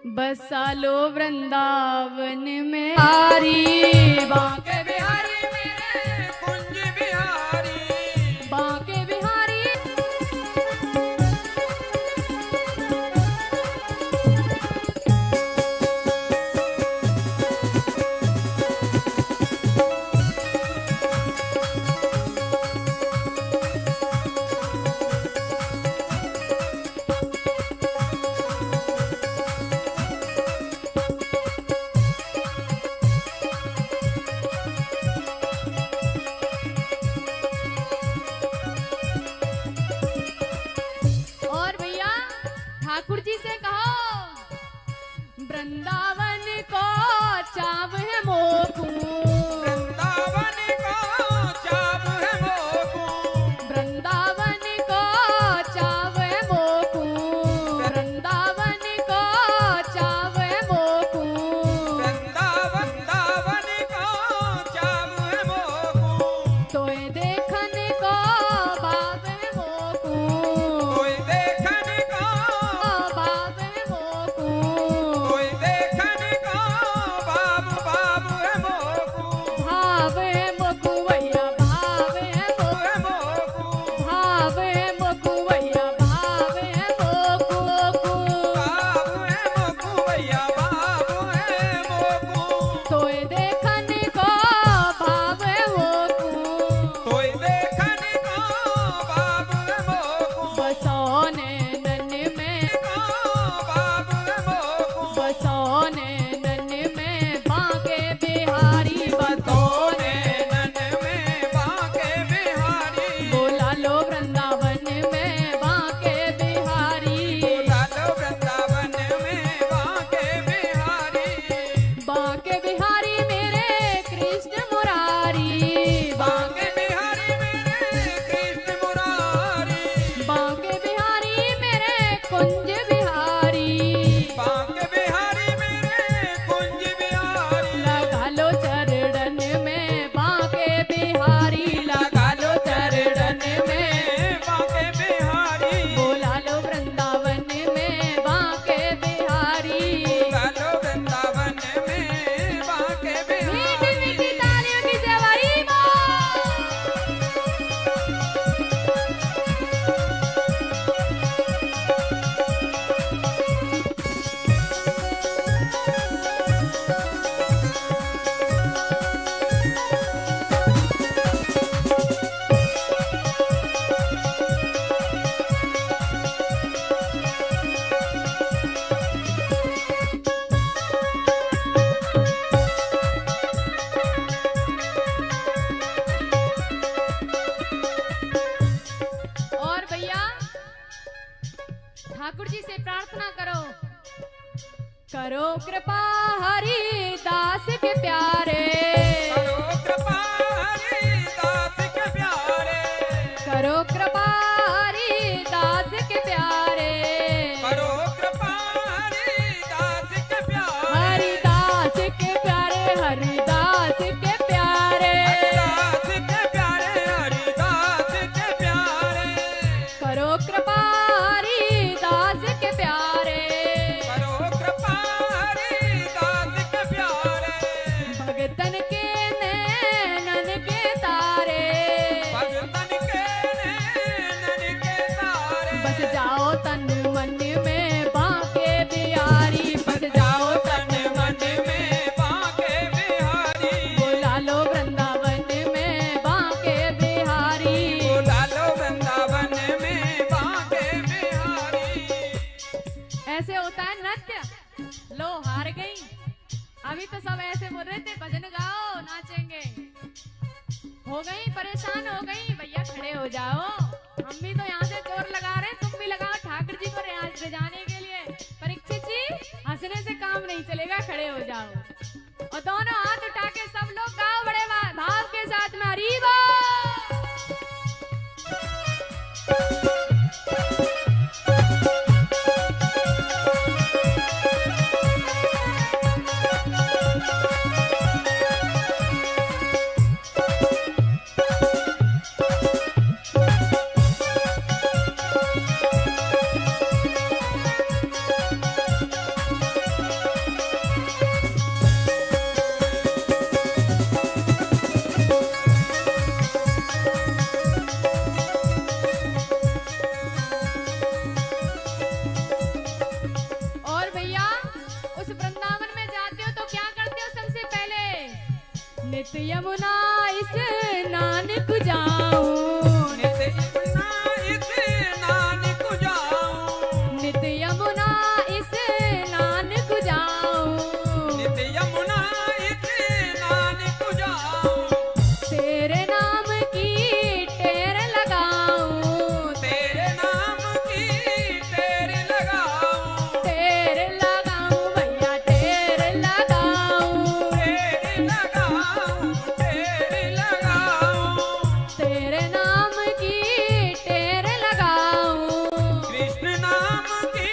बसा लो वृंदावन में हारी बांके बिहारी मेरे कुंज बिहारी बांके बिहारी। ठाकुर जी से कहो वृंदावन को चाव है मोकू, वृंदावन को चाव है मोकू, वृंदावन को चाव है मोकू, वृंदावन को चाव है मोकू, वृंदावन को चाव है मोकू, तोय देखन को बाब है मोकू, कोई देखन को बाब है मोकू, कोई देखन को बाबू बाबू है मोकू, भाव है मोकू भैया भाव है मोकू, मोकू भाव है मोकू भैया भाव है मोकू, बाबू है मोकू भैया बाबू है मोकू, तोय देखन को भाव है मोकू, कोई देखन को बाबू है मोकू, बसौने नन में बाबू है मोकू, बसौने नन में बांके बिहारी बसौने नन में बांके बिहारी, बोला लो वृंदावन में बांके बिहारी, लालो वृंदावन में बांके बिहारी, बांके बिहारी मेरे कृष्ण मुरारी, बांके बिहारी मेरे कृष्ण मुरारी, बांके बिहारी मेरे कुंज बिहारी, बांके बिहारी मेरे कुंज बिहारी, लगा लो चरणन में बांके बिहारी, लगा लो चरणन में, बांके बिहारी, बोला लो वृंदावन में बांके बिहारी। लालो वृंदावन में बांके मीठी बिहारी। मीठी तालियों की जवारी माँ। और भैया ठाकुर जी से प्रार्थना करो, करो कृपा हरि दास के प्यारे, करो कृपा हरि दास के प्यारे, करो कृपा हरि दास के प्यारे, करो कृपा हरि दास के प्यारे, हरिदास के प्यारे, हरिदास के प्यारे, हरिदास के प्यारे, हरिदास के प्यारे, करो कृपा हरिदास के प्यारे, करो कृपा हरि दास के प्यारे, भगतन के नैनन के तारे, भगतन के नैनन के तारे, बस जाओ तन मन में बांके बिहारी, बस जाओ तन मन में बांके बिहारी, बोला लो वृंदावन में बांके बिहारी। लालो वृंदावन में बांके बिहारी। ऐसे होता है नृत्य, लो हार गई। अभी तो सब ऐसे बोल रहे थे भजन गाओ नाचेंगे, हो गई परेशान हो गई, भैया खड़े हो जाओ। हम भी तो यहाँ से जोर लगा रहे हैं, तुम भी लगाओ ठाकुर जी को रियाज बजाने के लिए। परीक्षित जी हंसने से काम नहीं चलेगा, खड़े हो जाओ और दोनों हाथ उठा के सब लोग गाओ बड़े भाव के साथ में हरी बोल। नित्य यमुना स्नान को जाऊं, नित्य यमुना स्नान को जाऊं, नित्य यमुना स्नान को जाऊं, नित्य यमुना स्नान को जाऊं, तेरे नाम की टेर लगाऊं, तेरे नाम की टेर लगाऊं, टेर लगाऊं भैया टेर लगाऊं, टेर लगाऊं, टेर लगाऊं, तेरे नाम की टेर लगाऊं, कृष्ण नाम की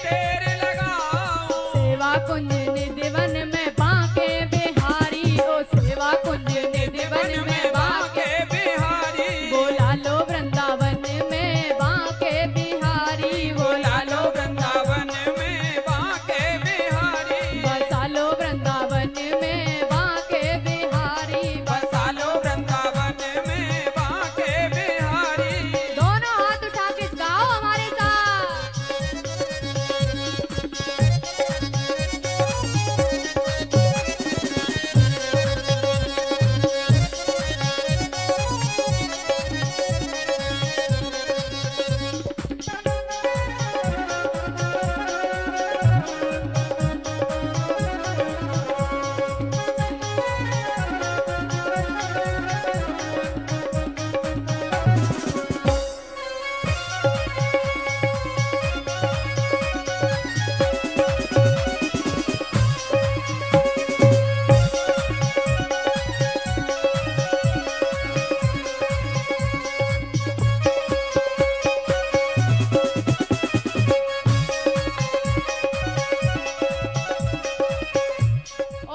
टेर लगाऊं, सेवा कुंज निधिवन में बांके बिहारी, ओ सेवा कुंज निधिवन में बांके, बांके बिहारी, बोला लो वृंदावन में बांके बिहारी, बोला लो वृंदावन में बांके बिहारी, बसा लो वृंदावन में बांके बिहारी, बसा लो वृंदावन में बांके बिहारी। दोनों हाथ उठा के गाओ हमारे साथ।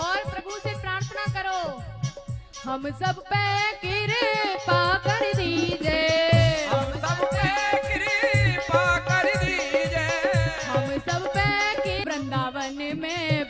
और प्रभु से प्रार्थना करो, हम सब पे कृपा कर दीजिए, हम सब पे कृपा कर दीजिए, हम सब पे वृंदावन में